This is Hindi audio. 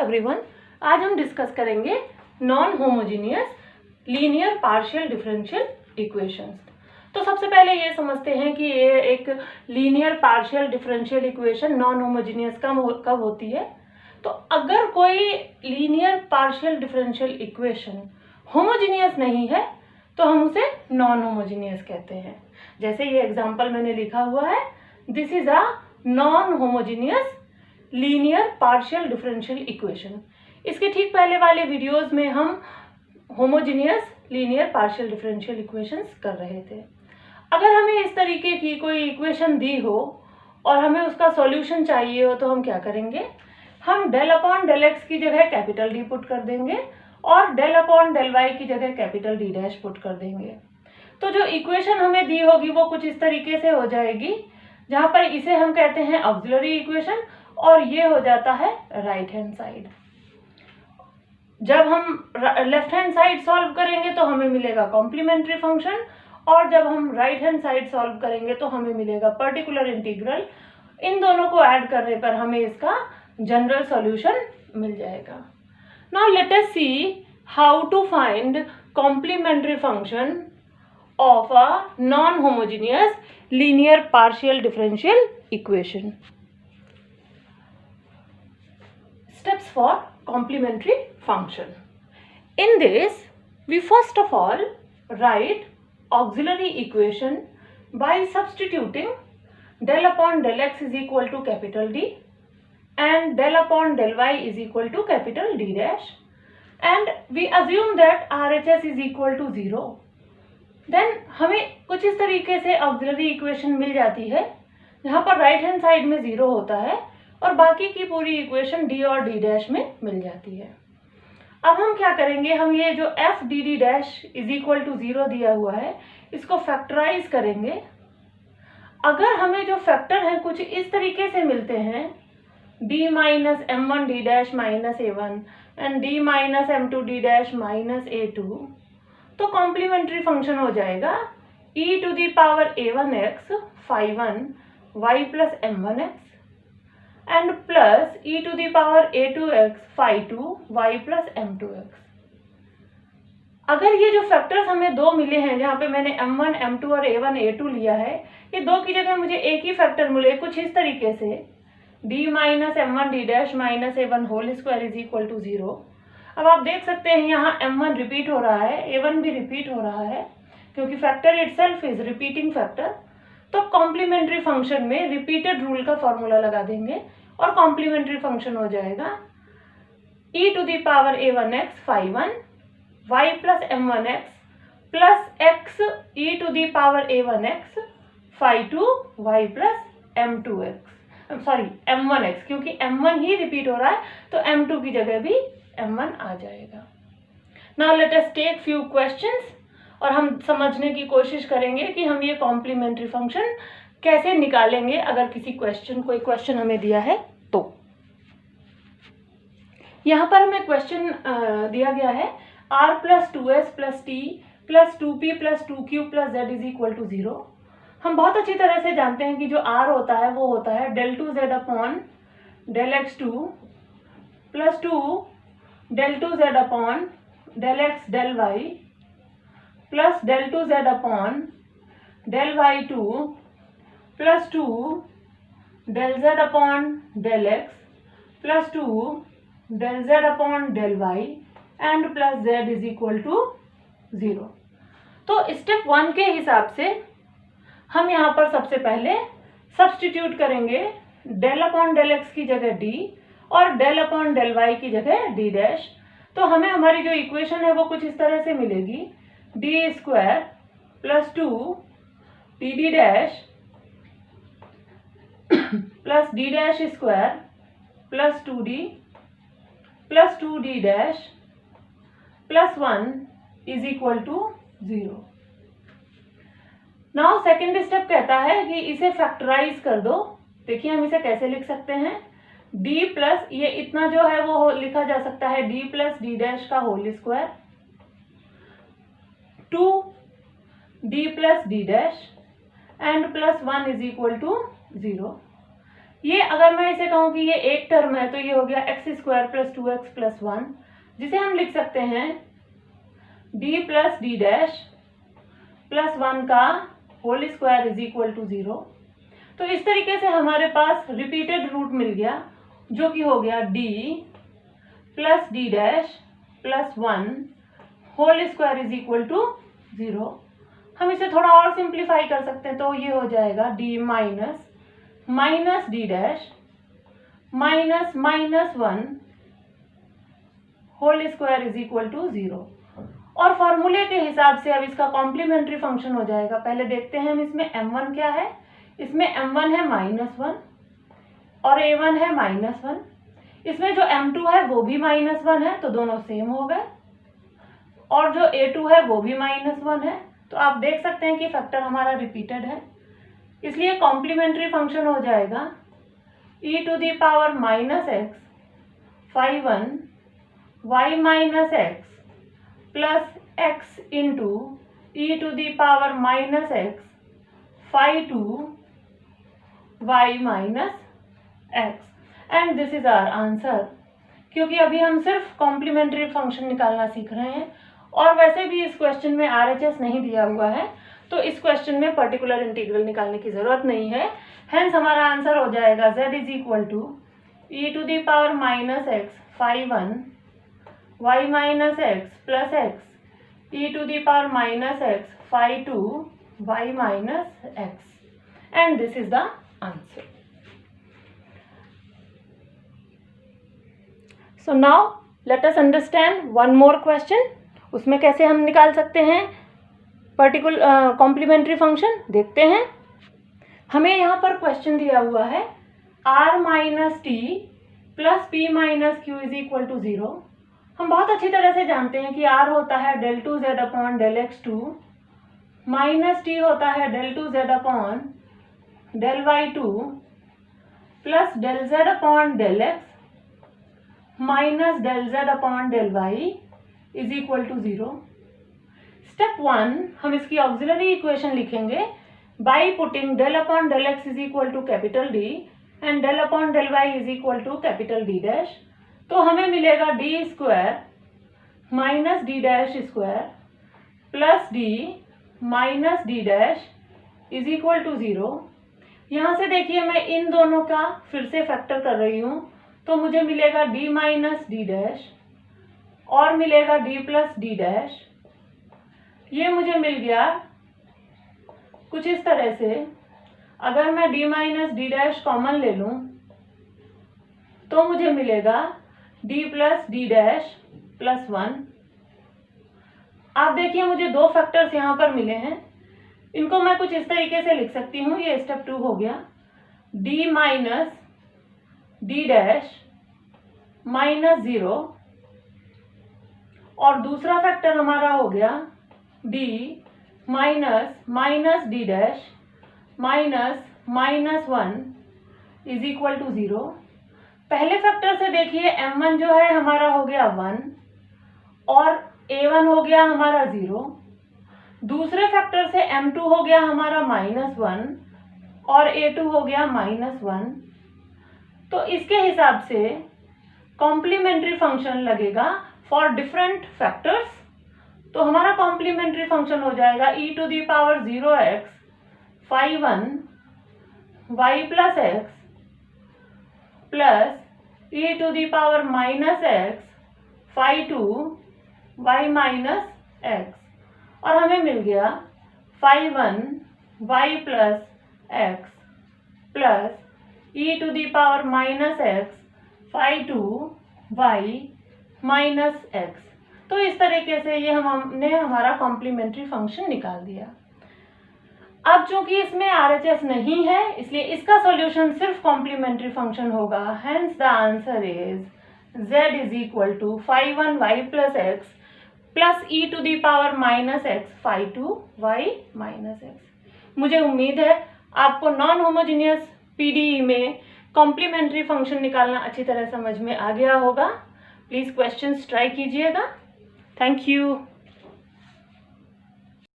एवरीवन, आज हम डिस्कस करेंगे non homogeneous linear partial differential equations. तो सबसे पहले ये समझते हैं कि ये एक linear partial differential equation non homogeneous कब होती है। तो अगर कोई linear partial differential equation homogeneous नहीं है तो हम उसे नॉन होमोजीनियस कहते हैं। जैसे ये एग्जांपल मैंने लिखा हुआ है, this is a non homogeneous linear partial differential equation. इसके ठीक पहले वाले वीडियोस में हम homogeneous linear partial differential equations कर रहे थे। अगर हमें इस तरीके की कोई इक्वेशन दी हो और हमें उसका सॉल्यूशन चाहिए हो तो हम क्या करेंगे, हम डेल अपॉन डेल एक्स की जगह कैपिटल डी पुट कर देंगे और डेल अपॉन डेल वाई की जगह कैपिटल डी डैश पुट कर देंगे। तो जो इक्वेशन हमें दी होगी वो कुछ इस तरीके से हो जाएगी, जहां पर इसे हम कहते हैं ऑक्सिलरी इक्वेशन और ये हो जाता है राइट हैंड साइड। जब हम लेफ्ट हैंड साइड सॉल्व करेंगे तो हमें मिलेगा कॉम्प्लीमेंट्री फंक्शन, और जब हम राइट हैंड साइड सॉल्व करेंगे तो हमें मिलेगा पर्टिकुलर इंटीग्रल। इन दोनों को ऐड करने पर हमें इसका जनरल सॉल्यूशन मिल जाएगा। Now let us see how to find complementary function of a non-homogeneous linear partial differential equation. Steps for complementary function. In this, we first of all write auxiliary equation by substituting del upon del x is equal to capital D and del upon del y is equal to capital D dash, and we assume that RHS is equal to 0. Then हमें कुछ इस तरीके से ऑक्सिलरी इक्वेशन मिल जाती है जहाँ पर राइट हैंड साइड में 0 होता है और बाकी की पूरी इक्वेशन डी और डी डैश में मिल जाती है। अब हम क्या करेंगे, हम ये जो f d D dash is equal to 0 दिया हुआ है इसको फैक्टराइज करेंगे। अगर हमें जो फैक्टर हैं कुछ इस तरीके से मिलते हैं, d minus m one d dash minus a one and d minus m two d dash minus a two, तो कॉम्प्लीमेंट्री फंक्शन हो जाएगा e to the power a1x phi 1 y plus m1x and plus e to the power a2x phi 2 y plus m2x। अगर ये जो फैक्टर्स हमें दो मिले हैं जहाँ पे मैंने m1 m2 और a1 a2 लिया है, ये दो की जगह मुझे एक ही फैक्टर मिले कुछ इस तरीके से, d minus m1 d dash minus a1 whole square is equal to 0। अब आप देख सकते हैं यहाँ m1 रिपीट हो रहा है, a1 भी रिपीट हो रहा है क्योंकि factor itself is repeating factor. तो कॉम्प्लीमेंट्री फंक्शन में रिपीटेड रूल का फॉर्मूला लगा देंगे और कॉम्प्लीमेंट्री फंक्शन हो जाएगा e to the power a1x phi 1 y plus m1x plus x e to the power a1x phi 2 y plus m2x, sorry m1x, क्योंकि m1 ही रिपीट हो रहा है तो m2 की जगह भी m1 आ जाएगा। Now let us take few questions और हम समझने की कोशिश करेंगे कि हम ये कॉम्प्लीमेंट्री फंक्शन कैसे निकालेंगे अगर कोई क्वेश्चन हमें दिया है तो। यहाँ पर हमें क्वेश्चन दिया गया है r plus 2s plus t plus 2p plus 2q plus z is equal to 0। हम बहुत अच्छी तरह से जानते हैं कि जो r होता है वो होता है del 2z upon del x2 plus 2 del 2z upon del x del y plus del 2z upon del y2 plus 2 del z upon del x plus 2 del z upon del y and plus z is equal to 0। तो स्टेप 1 के हिसाब से हम यहाँ पर सबसे पहले सब्स्टिट्यूट करेंगे del अपॉन del x की जगह d और del अपॉन del y की जगह d डैश। तो हमें हमारी जो इक्वेशन है वो कुछ इस तरह से मिलेगी, d square plus 2 D D dash plus d dash square plus 2d plus 2d dash plus 1 is equal to 0। Now second step कहता है कि इसे फैक्टराइज कर दो। देखिए हम इसे कैसे लिख सकते हैं, d प्लस ये इतना जो है वो लिखा जा सकता है d प्लस डी डैश का whole square 2d plus D dash and plus 1 is equal to 0। ये अगर मैं इसे कहूँ कि ये एक टर्म है तो ये हो गया x² + 2x + 1, जिसे हम लिख सकते हैं d + d डैश + 1 का होल स्क्वायर = 0। तो इस तरीके से हमारे पास रिपीटेड रूट मिल गया जो कि हो गया d + d dash + 1 whole square = 0। हम इसे थोड़ा और सिंप्लीफाई कर सकते हैं तो ये हो जाएगा d - d dash -1 whole square = 0। और फॉर्मूले के हिसाब से अब इसका कॉम्प्लीमेंट्री फंक्शन हो जाएगा। पहले देखते हैं हम इसमें m1 क्या है। इसमें m1 है -1 और a1 है -1। इसमें जो m2 है वो भी -1 है, तो दोनों सेम हो गए। और जो a2 है वो भी -1 है, तो आप देख सकते हैं कि फैक्टर हमारा रिपीटेड है, इसलिए कॉम्प्लीमेंट्री फंक्शन हो जाएगा e⁻⁻x phi1 y - x plus x into e⁻⁻x phi2 y - x, and this is our answer. क्योंकि अभी हम सिर्फ कॉम्प्लीमेंट्री फंक्शन निकालना सीख रहे हैं और वैसे भी इस क्वेश्चन में RHS नहीं दिया हुआ है, तो इस क्वेश्चन में पर्टिकुलर इंटीग्रल निकालने की जरूरत नहीं है। हेंस हमारा आंसर हो जाएगा z = e⁻⁻x phi1 y - x plus x e⁻⁻x phi2 y - x, and this is the answer. So now let us understand one more question. उसमें कैसे हम निकाल सकते हैं पर्टिकुलर कॉम्प्लीमेंट्री फंक्शन, देखते हैं। हमें यहाँ पर क्वेश्चन दिया हुआ है r - t + p - q = 0। हम बहुत अच्छी तरह से जानते हैं कि r होता है del2z/del x2 माइनस t होता है del2z/del y2 plus del z/del x minus del z/del y = 0। Step 1 हम इसकी ऑक्सिलरी इक्वेशन लिखेंगे by putting del/del x = D and del/del y = D dash. तो हमें मिलेगा d² - d' plus d - d dash = 0। यहाँ से देखिए मैं इन दोनों का फिर से फैक्टर कर रही हूँ, तो मुझे मिलेगा d - d डैश और मिलेगा d + d डैश। ये मुझे मिल गया कुछ इस तरह से। अगर मैं d - d डैश कॉमन ले लूं तो मुझे मिलेगा d + d डैश + 1। आप देखिए मुझे दो फैक्टर्स यहाँ पर मिले हैं, इनको मैं कुछ इस तरीके से लिख सकती हूँ। ये स्टेप 2 हो गया d - d डैश -0 और दूसरा फैक्टर हमारा हो गया d - d डैश -1 = 0। पहले फैक्टर से देखिए m1 जो है हमारा हो गया 1 और a1 हो गया हमारा 0। दूसरे फैक्टर से m2 हो गया हमारा -1 और a2 हो गया -1। तो इसके हिसाब से कॉम्प्लीमेंट्री फंक्शन लगेगा फॉर डिफरेंट फैक्टर्स। तो हमारा कॉम्प्लीमेंट्री फंक्शन हो जाएगा e⁻0x phi1 y + x plus e⁻⁻x phi2 y - x, और हमें मिल गया phi1 y + x plus e⁻⁻x phi2 y - x। तो इस तरीके से ये हमने हमारा कॉम्प्लीमेंट्री फंक्शन निकाल दिया। अब चूंकि इसमें RHS नहीं है इसलिए इसका सॉल्यूशन सिर्फ कॉम्प्लीमेंट्री फंक्शन होगा। Hence the answer is z = phi1 y + x plus e⁻⁻x phi2 y - x। मुझे उम्मीद है आपको नॉन होमोजेनियस PDE में कॉम्प्लीमेंट्री फंक्शन निकालना अच्छी तरह समझ में आ गया होगा। प्लीज क्वेश्चंस ट्राई कीजिएगा। Thank you.